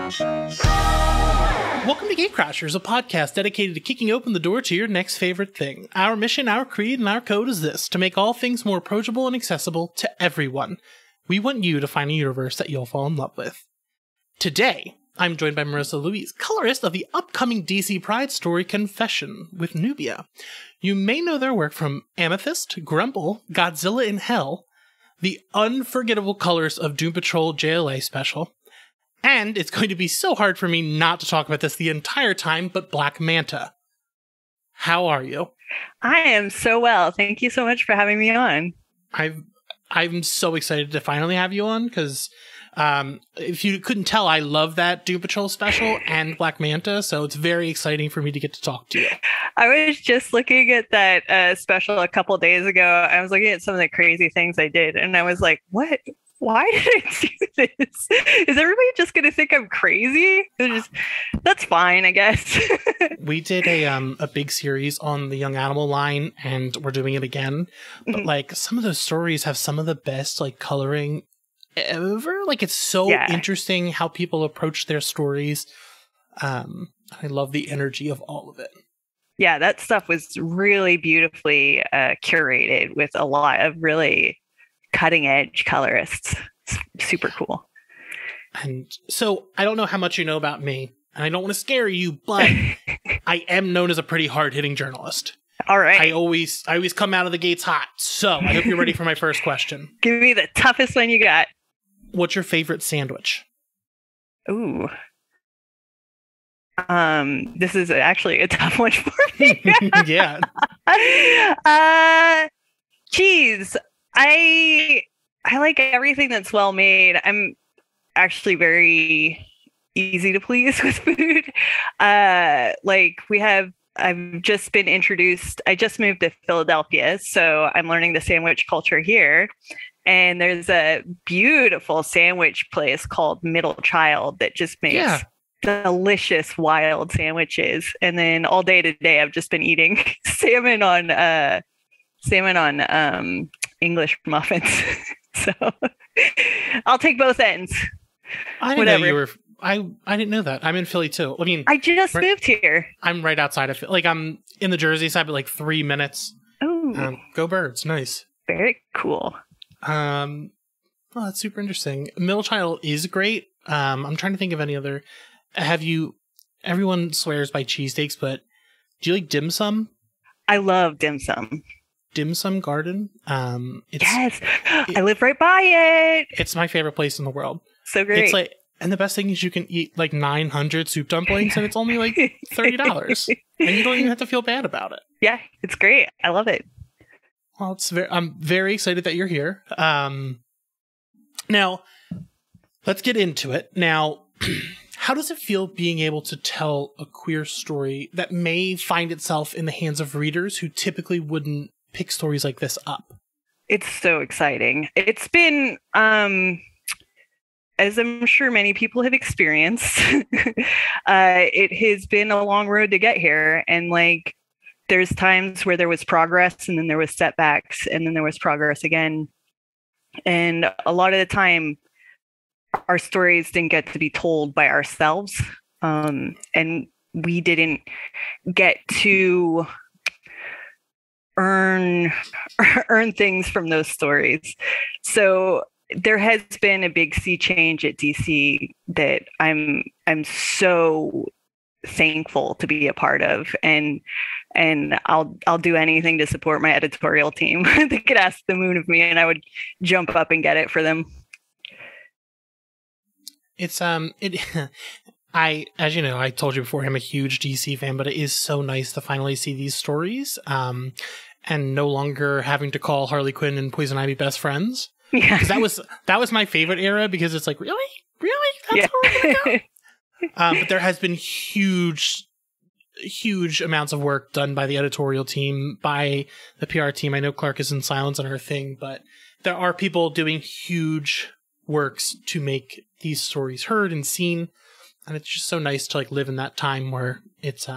Welcome to Gatecrashers, a podcast dedicated to kicking open the door to your next favorite thing. Our mission, our creed, and our code is this: to make all things more approachable and accessible to everyone. We want you to find a universe that you'll fall in love with. Today, I'm joined by Marissa Louise, colorist of the upcoming DC Pride story Confession with Nubia. You may know their work from Amethyst, Grumble, Godzilla in Hell, the unforgettable colors of Doom Patrol JLA special, and it's going to be so hard for me not to talk about this the entire time, but Black Manta. How are you? I am so well. Thank you so much for having me on. I'm so excited to finally have you on, because if you couldn't tell, I love that Doom Patrol special and Black Manta, so it's very exciting for me to get to talk to you. I was just looking at that special a couple of days ago. I was looking at some of the crazy things I did, and I was like, what? Why did I do this? Is everybody just going to think I'm crazy? That's fine, I guess. We did a big series on the Young Animal line, and we're doing it again. But like, some of those stories have some of the best like coloring ever. Like, it's so interesting how people approach their stories. I love the energy of all of it. Yeah, that stuff was really beautifully curated with a lot of really cutting edge colorists. Super cool. And so I don't know how much you know about me, and I don't want to scare you, but I am known as a pretty hard-hitting journalist. All right. I always come out of the gates hot. So I hope you're ready for my first question. Give me the toughest one you got. What's your favorite sandwich? Ooh. This is actually a tough one for me. Yeah. Cheese. I like everything that's well made. I'm actually very easy to please with food. I've just been introduced. I just moved to Philadelphia, so I'm learning the sandwich culture here. And there's a beautiful sandwich place called Middle Child that just makes delicious wild sandwiches. And then all day today, I've just been eating salmon on English muffins. So I'll take both ends. I didn't know you were. I didn't know that. I'm in Philly too. I mean, I just moved here. I'm right outside of Philly. Like, I'm in the Jersey side, but like 3 minutes. Oh, go Birds! Nice. Very cool. Well, that's super interesting. Middle Child is great. I'm trying to think of any other. Everyone swears by cheesesteaks, but do you like dim sum? I love dim sum. Dim Sum Garden. Yes, I live right by it. It's my favorite place in the world. So great. It's like, and the best thing is you can eat like 900 soup dumplings, and it's only like $30, and you don't even have to feel bad about it. Yeah, it's great. I love it. Well, I'm very excited that you're here. Now, let's get into it. Now, how does it feel being able to tell a queer story that may find itself in the hands of readers who typically wouldn't pick stories like this up? It's so exciting. It's been, as I'm sure many people have experienced, it has been a long road to get here. And like, there's times where there was progress, and then there was setbacks, and then there was progress again. And a lot of the time, our stories didn't get to be told by ourselves. And we didn't get to earn things from those stories. So there has been a big sea change at DC that I'm so thankful to be a part of, and I'll do anything to support my editorial team. They could ask the moon of me, and I would jump up and get it for them. It's as you know, I told you before, I'm a huge DC fan, but it is so nice to finally see these stories, and no longer having to call Harlequin and Poison Ivy best friends. Yeah, that was my favorite era, because it's like, really, that's how we're gonna go. But there has been huge amounts of work done by the editorial team, by the PR team. I know Clark is in silence on her thing, but there are people doing huge works to make these stories heard and seen. And it's just so nice to like live in that time where it's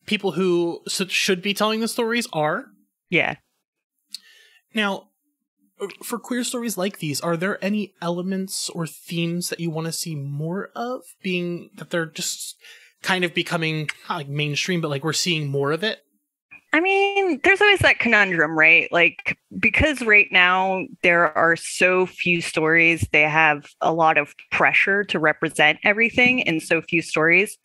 people who should be telling the stories are. Yeah. Now, for queer stories like these, are there any elements or themes that you want to see more of, being that they're just kind of becoming not like mainstream, but like we're seeing more of it? I mean, there's always that conundrum, right? Like, because right now there are so few stories, they have a lot of pressure to represent everything in so few stories.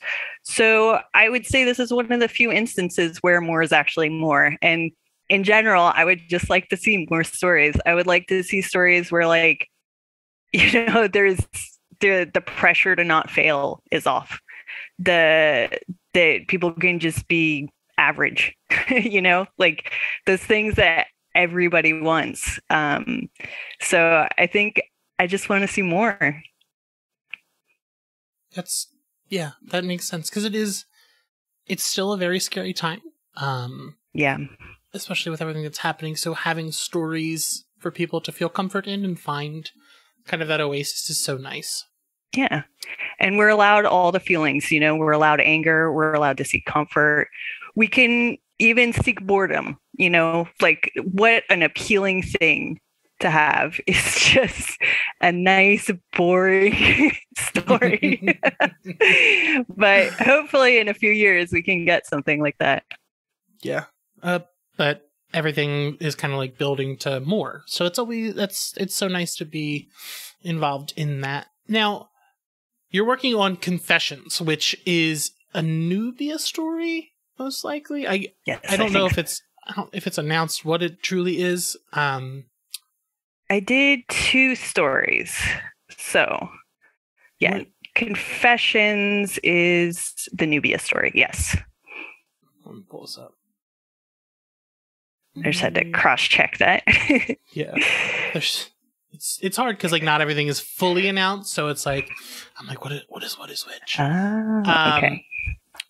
So I would say this is one of the few instances where more is actually more. And in general, I would just like to see more stories. I would like to see stories where, like, there's the pressure to not fail is off. That people can just be average, like those things that everybody wants. So I think I just want to see more. That makes sense, because it's still a very scary time. Yeah. Especially with everything that's happening. So having stories for people to feel comfort in and find kind of that oasis is so nice. Yeah. And we're allowed all the feelings, we're allowed anger, we're allowed to seek comfort. We can even seek boredom, like what an appealing thing to have is just a nice, boring story. But hopefully in a few years we can get something like that. Yeah. But everything is kind of like building to more. So it's so nice to be involved in that. Now, you're working on Confessions, which is a Nubia story, most likely. Yes, I don't know if it's announced what it truly is. I did 2 stories. So, yeah, Confessions is the Nubia story. Yes. Let me pull this up. I just had to cross-check that. Yeah. It's hard because like not everything is fully announced, so it's like I'm like, what is which? Okay.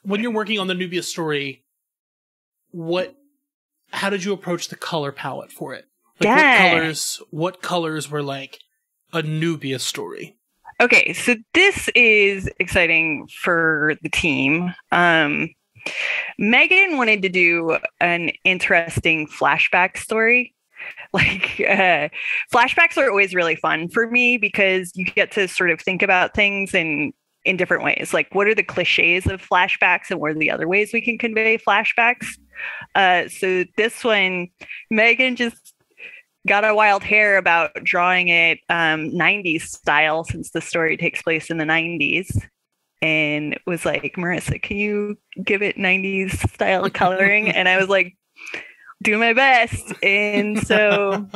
When you're working on the Nubia story, how did you approach the color palette for it? Like what colors were like a Nubia story? Okay, so this is exciting for the team. Megan wanted to do an interesting flashback story. Like flashbacks are always really fun for me because you get to sort of think about things in different ways. Like, what are the cliches of flashbacks and what are the other ways we can convey flashbacks? So this one, Megan just got a wild hair about drawing it 90s style, since the story takes place in the 90s. And was like, Marissa, can you give it 90s style coloring? And I was like, do my best. And so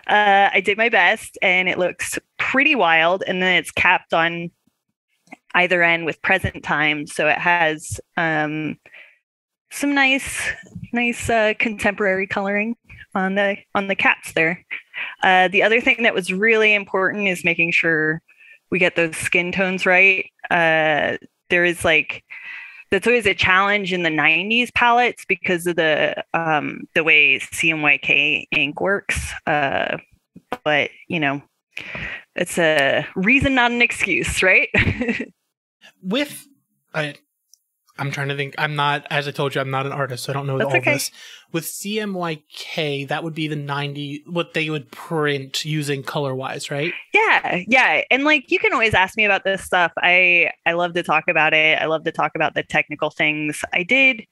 I did my best, and it looks pretty wild. And then it's capped on either end with present time. So it has some nice contemporary coloring on the caps there. The other thing that was really important is making sure we get those skin tones right. There is that's always a challenge in the 90s palettes because of the way Cmyk ink works. But it's a reason, not an excuse, right? I'm trying to think. As I told you, I'm not an artist, so I don't know all this. With Cmyk, that would be the 90, what they would print using color-wise, right? Yeah. And you can always ask me about this stuff. I love to talk about it. I love to talk about the technical things. I did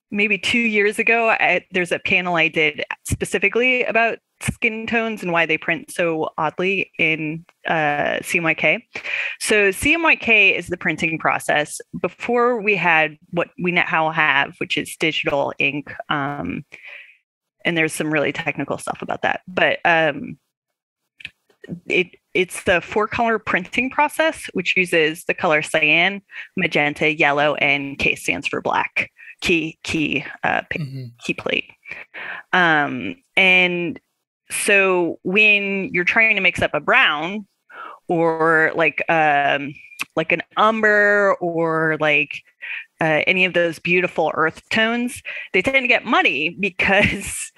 maybe 2 years ago. There's a panel I did specifically about skin tones and why they print so oddly in Cmyk. So Cmyk is the printing process. Before we had what we now have, which is digital ink, and there's some really technical stuff about that. But it's the 4-color printing process, which uses the color cyan, magenta, yellow, and K stands for black. Key plate. And so when you're trying to mix up a brown or like an umber or any of those beautiful earth tones, they tend to get muddy because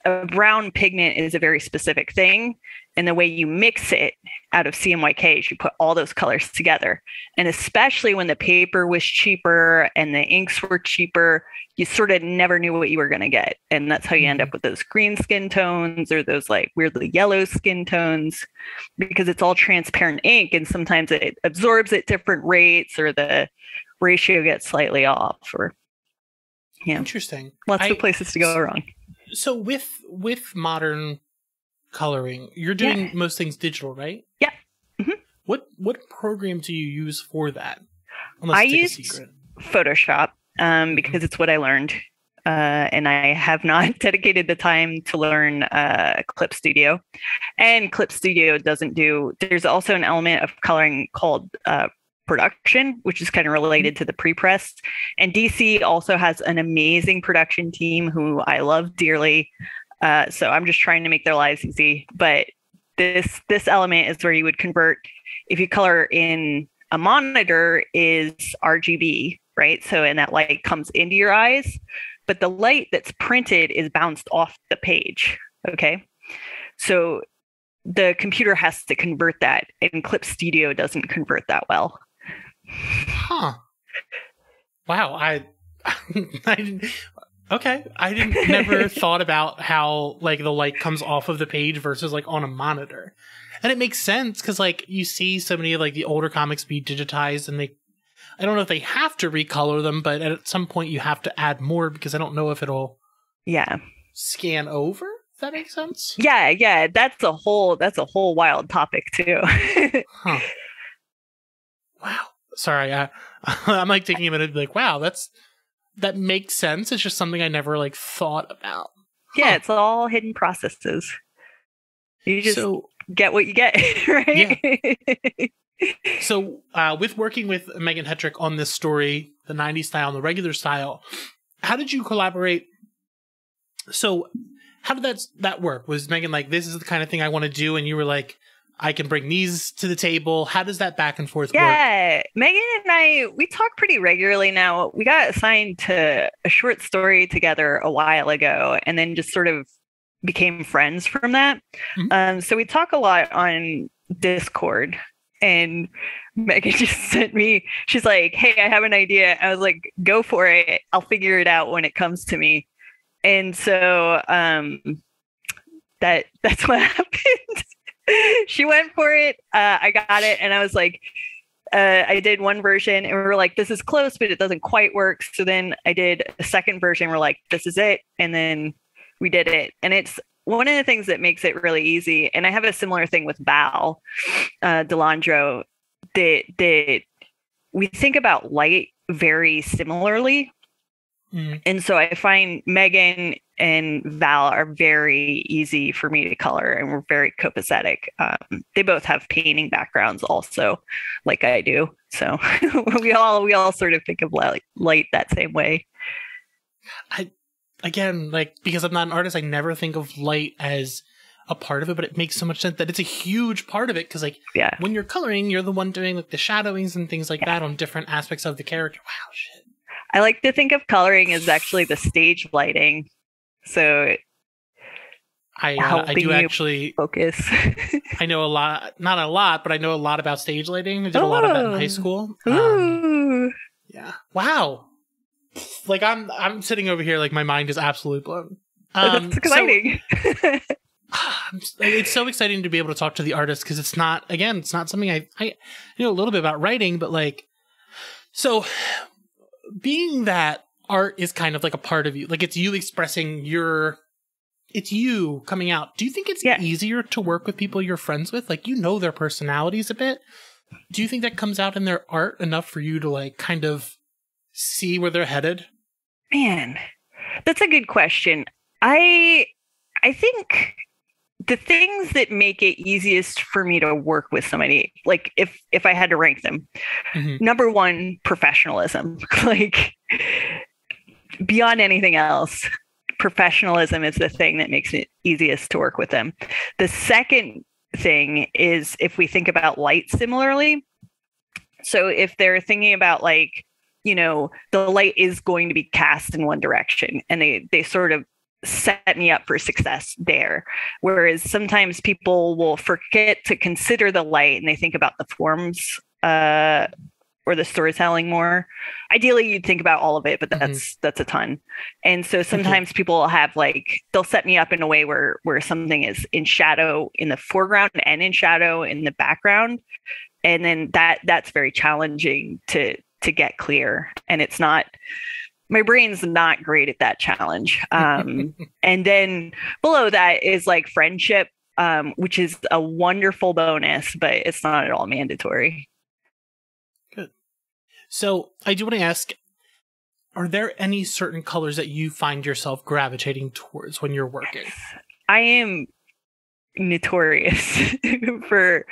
a brown pigment is a very specific thing. And the way you mix it out of Cmyk is you put all those colors together. And especially when the paper was cheaper and the inks were cheaper, you sort of never knew what you were going to get. And that's how you end up with those green skin tones or those like weirdly yellow skin tones, because it's all transparent ink. And sometimes it absorbs at different rates or the ratio gets slightly off, or Interesting. Lots of places to go wrong. So with modern coloring, you're doing most things digital, right? Yeah. Mm-hmm. What program do you use for that? I use Photoshop because it's what I learned. And I have not dedicated the time to learn Clip Studio. And Clip Studio doesn't do, there's also an element of coloring called production, which is kind of related to the pre-press. And DC also has an amazing production team who I love dearly. So I'm just trying to make their lives easy. But this element is where you would convert, if you color in a monitor, is RGB, right? So, and that light comes into your eyes, but the light that's printed is bounced off the page. Okay. So the computer has to convert that, and Clip Studio doesn't convert that well. Huh. Wow. I didn't. Okay. I didn't never thought about how like the light comes off of the page versus like on a monitor. And it makes sense because like you see so many of like the older comics be digitized, and I don't know if they have to recolor them, but at some point you have to add more because I don't know if it'll scan over. If that makes sense. Yeah. That's a whole wild topic too. Huh. Wow. Sorry, I'm like taking a minute to be like, wow, that makes sense. It's just something I never like thought about. Yeah, it's all hidden processes. You just get what you get, right? Yeah. So, with working with Megan Hetrick on this story, the 90s style and the regular style, how did you collaborate? So, how did that work? Was Megan like, this is the kind of thing I want to do, and you were like, I can bring these to the table? How does that back and forth work? Yeah, Megan and we talk pretty regularly now. We got assigned to a short story together a while ago, and then just sort of became friends from that. Mm-hmm. So we talk a lot on Discord, and Megan just sent me, she's like, hey, I have an idea. I was like, go for it. I'll figure it out when it comes to me. And so that's what happened. She went for it. I got it. And I was like, I did one version and we were like, this is close, but it doesn't quite work. So then I did a second version. We're like, this is it. And then we did it. And it's one of the things that makes it really easy. And I have a similar thing with Val Delandro, that we think about light very similarly. Mm. And so I find Megan and Val are very easy for me to color, and we're very copacetic. They both have painting backgrounds also, like I do. So we all sort of think of light that same way. Again, like, because I'm not an artist, I never think of light as a part of it, but it makes so much sense that it's a huge part of it. Because like, when you're coloring, you're the one doing like the shadowings and things like that on different aspects of the character. Wow, shit. I like to think of coloring as actually the stage lighting. So I do actually focus. I know a lot, not a lot, but I know a lot about stage lighting. I did a lot of that in high school. Yeah. Wow. Like I'm sitting over here like my mind is absolutely blown. That's exciting. It's so exciting to be able to talk to the artist, because it's not something I know a little bit about writing, but like, so being that art is kind of like a part of you, like it's you expressing it's you coming out. Do you think it's easier to work with people you're friends with? Like, you know their personalities a bit. Do you think that comes out in their art enough for you to like kind of see where they're headed? Man, that's a good question. I think the things that make it easiest for me to work with somebody, like if I had to rank them, number one, professionalism. Like, beyond anything else, professionalism is the thing that makes it easiest to work with them. The second thing is if we think about light similarly. So if they're thinking about like, the light is going to be cast in one direction, and they sort of set me up for success there. Whereas sometimes people will forget to consider the light and they think about the forms or the storytelling more. Ideally, you'd think about all of it, but that's a ton. And so sometimes people will have like, they'll set me up in a way where something is in shadow in the foreground and in shadow in the background. And then that's very challenging to get clear. And it's not, my brain's not great at that challenge. And then below that is like friendship, which is a wonderful bonus, but it's not at all mandatory. Good. So I do want to ask, are there any certain colors that you find yourself gravitating towards when you're working? Yes. I am notorious for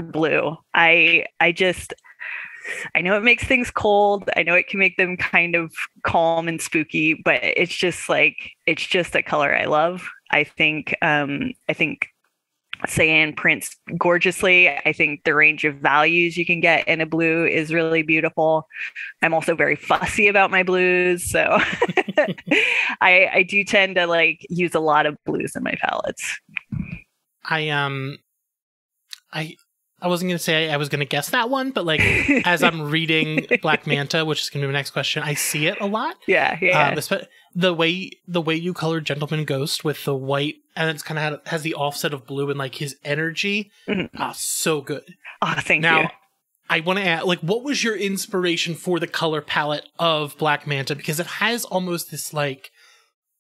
blue. I know it makes things cold. I know it can make them kind of calm and spooky, but it's just a color I love. I think cyan prints gorgeously. I think the range of values you can get in a blue is really beautiful. I'm also very fussy about my blues, so I do tend to like use a lot of blues in my palettes. I wasn't going to say I was going to guess that one, but like as I'm reading Black Manta, which is going to be my next question, I see it a lot. Yeah. The way you colored Gentleman Ghost with the white, and it's kind of has the offset of blue and like his energy. So good. Oh, thank you. Now, I want to ask, like, what was your inspiration for the color palette of Black Manta? Because it has almost this like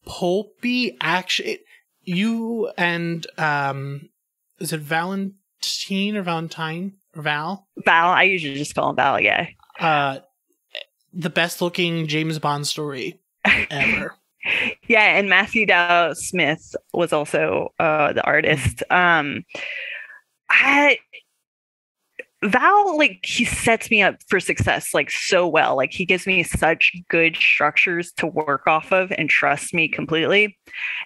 pulpy action. You and is it Valentine or Valentine or Val? Val. I usually just call him Val. Yeah. The best looking James Bond story ever. Yeah, and Matthew Dow Smith was also the artist. Val, like, he sets me up for success like so well. Like, he gives me such good structures to work off of and trusts me completely.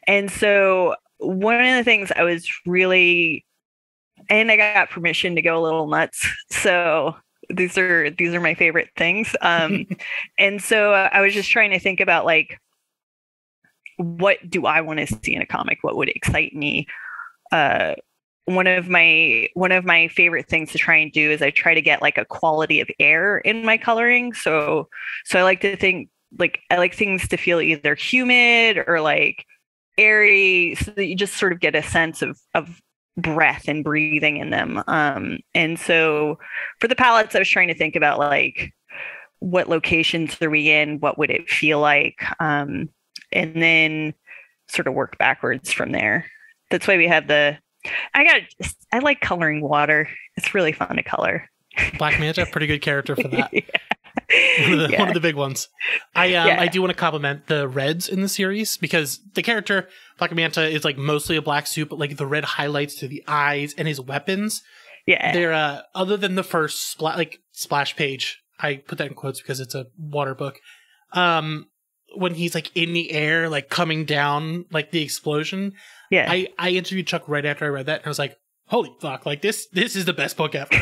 And so one of the things I was really, and I got permission to go a little nuts. So these are my favorite things. And so I was just trying to think about like, what do I want to see in a comic? What would excite me? One of my favorite things to try and do is I try to get like a quality of air in my coloring. So I like to think like I like things to feel either humid or like airy, so that you just sort of get a sense of breath and breathing in them. And so for the palettes, I was trying to think about like what locations are we in? What would it feel like? And then sort of work backwards from there. That's why we have I like coloring water. It's really fun to color. Black Manta, pretty good character for that. Yeah. One of the big ones. I do want to compliment the reds in the series, because the character Black Manta is like mostly a black suit, but like the red highlights to the eyes and his weapons. Yeah. They're other than the first splash page, I put that in quotes because it's a water book. When he's like in the air, like coming down, like the explosion. Yeah. I interviewed Chuck right after I read that, and I was like, holy fuck, like this is the best book ever.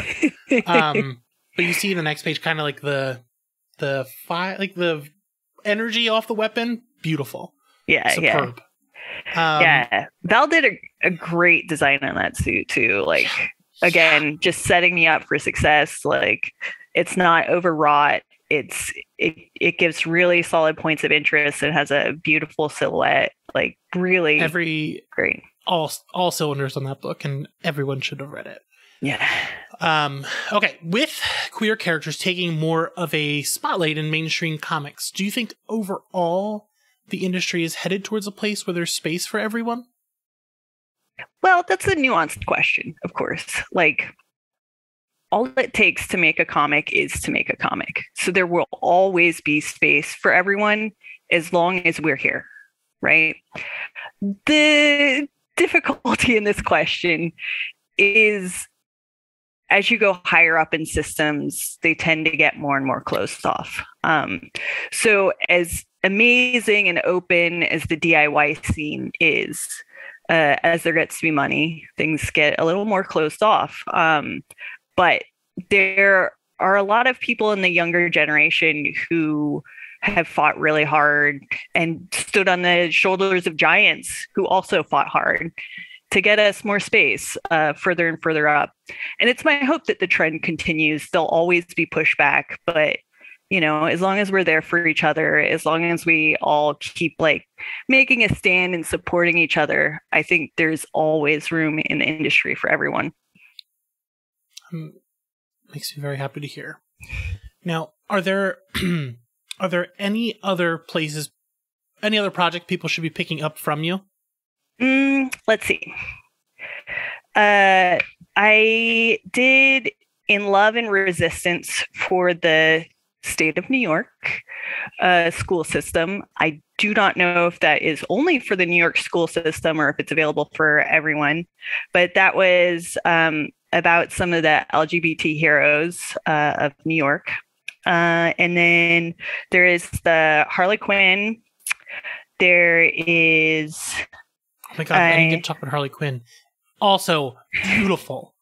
But you see in the next page kind of like the energy off the weapon, beautiful. Yeah. Superb. Val did a great design on that suit too. Like, again, just setting me up for success. Like, it's not overwrought. It gives really solid points of interest. It has a beautiful silhouette. Like, really great. All cylinders on that book, and everyone should have read it. Yeah. Okay, with queer characters taking more of a spotlight in mainstream comics, do you think overall the industry is headed towards a place where there's space for everyone? Well, that's a nuanced question, of course. Like, all it takes to make a comic is to make a comic. So there will always be space for everyone as long as we're here, right? The difficulty in this question is, as you go higher up in systems, they tend to get more and more closed off. So as amazing and open as the DIY scene is, as there gets to be money, things get a little more closed off. But there are a lot of people in the younger generation who have fought really hard and stood on the shoulders of giants who also fought hard to get us more space further and further up. And it's my hope that the trend continues. There'll always be pushback, but as long as we're there for each other, as long as we all keep like making a stand and supporting each other, I think there's always room in the industry for everyone. Makes me very happy to hear. Now, are there any other places, any other project people should be picking up from you? Let's see. I did In Love and Resistance for the state of New York school system. I do not know if that is only for the New York school system or if it's available for everyone, but that was about some of the LGBT heroes of New York. And then there is the Harlequin. There is... Oh my God, I didn't get to talk about Harlequin. Also, beautiful.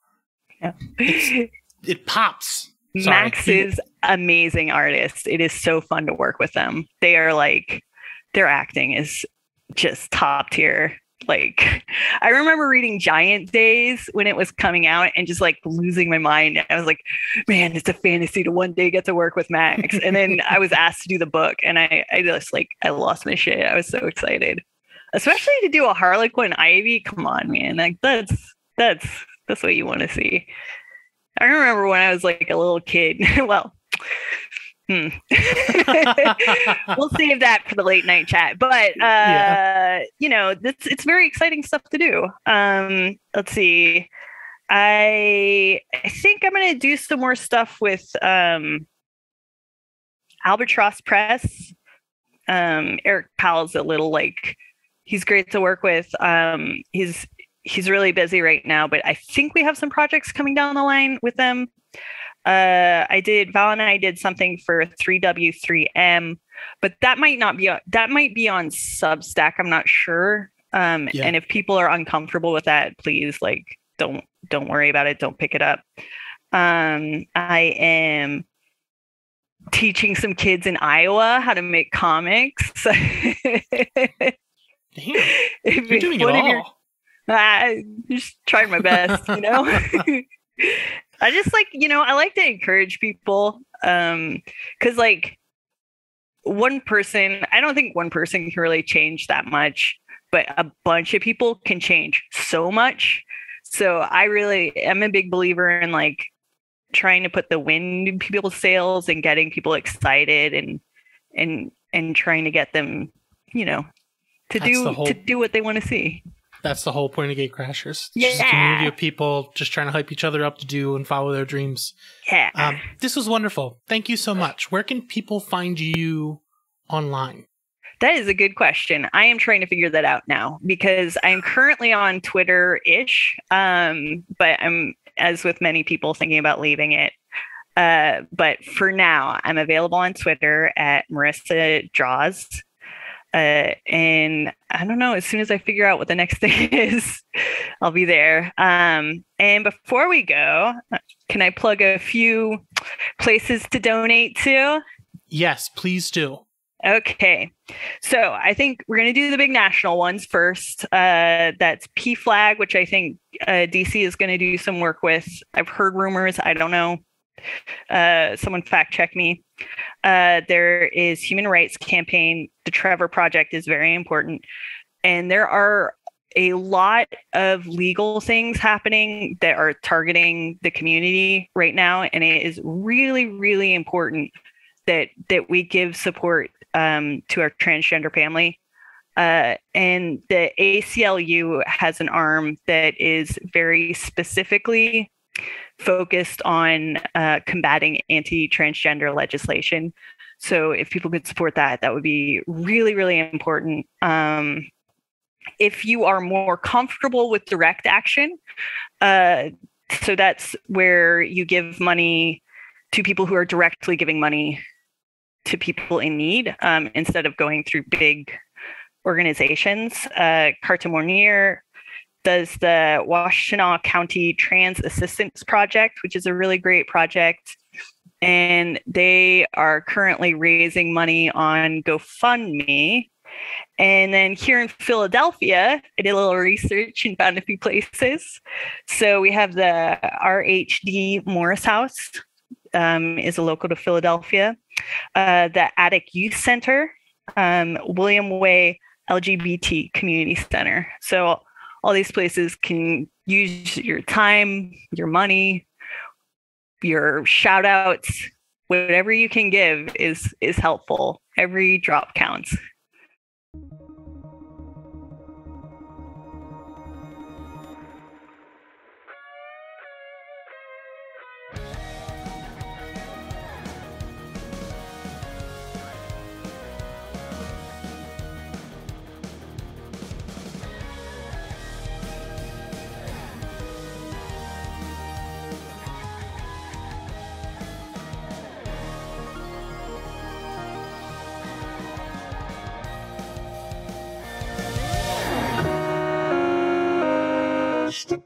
Yeah. It pops. Sorry. Max is amazing artist. It is so fun to work with them. They are like, their acting is just top tier. Like, I remember reading Giant Days when it was coming out and just like losing my mind. I was like, man, it's a fantasy to one day get to work with Max. And then I was asked to do the book and I just like, I lost my shit. I was so excited, especially to do a Harlequin Ivy. Come on, man. Like that's what you want to see. I remember when I was like a little kid. Well, we'll save that for the late night chat. But it's very exciting stuff to do. Let's see. I think I'm gonna do some more stuff with Albatross Press. Eric Powell's a little like, he's great to work with. He's really busy right now, but I think we have some projects coming down the line with them. Val and I did something for 3W3M, but that might be on Substack. I'm not sure. And if people are uncomfortable with that, please don't worry about it. Don't pick it up. I am teaching some kids in Iowa how to make comics. Damn, you're doing it all. I just tried my best, I just I like to encourage people because one person, I don't think one person can really change that much, but a bunch of people can change so much. So I really am a big believer in trying to put the wind in people's sails and getting people excited and trying to get them, to do what they want to see. That's the whole point of Gatecrashers. Yeah. Just a community of people just trying to hype each other up to do and follow their dreams. Yeah. This was wonderful. Thank you so much. Where can people find you online? That is a good question. I am trying to figure that out now because I'm currently on Twitter-ish, but I'm, as with many people, thinking about leaving it. But for now, I'm available on Twitter at Marissa Draws. And I don't know, as soon as I figure out what the next thing is, I'll be there. And before we go, can I plug a few places to donate to? Yes, please do. Okay. So I think we're going to do the big national ones first. That's PFLAG, which I think DC is going to do some work with. I've heard rumors. I don't know. Someone fact check me. There is Human Rights Campaign. The Trevor Project is very important. And there are a lot of legal things happening that are targeting the community right now. And it is really, really important that we give support to our transgender family. And the ACLU has an arm that is very specifically focused on combating anti-transgender legislation. So if people could support that, that would be really, really important. If you are more comfortable with direct action, so that's where you give money to people who are directly giving money to people in need instead of going through big organizations. Carte Mornier does the Washtenaw County Trans Assistance Project, which is a really great project. and they are currently raising money on GoFundMe. And then here in Philadelphia, I did a little research and found a few places. So we have the RHD Morris House, is a local to Philadelphia. The Attic Youth Center, William Way LGBT Community Center. So all these places can use your time, your money, your shout outs, whatever you can give is helpful. Every drop counts. The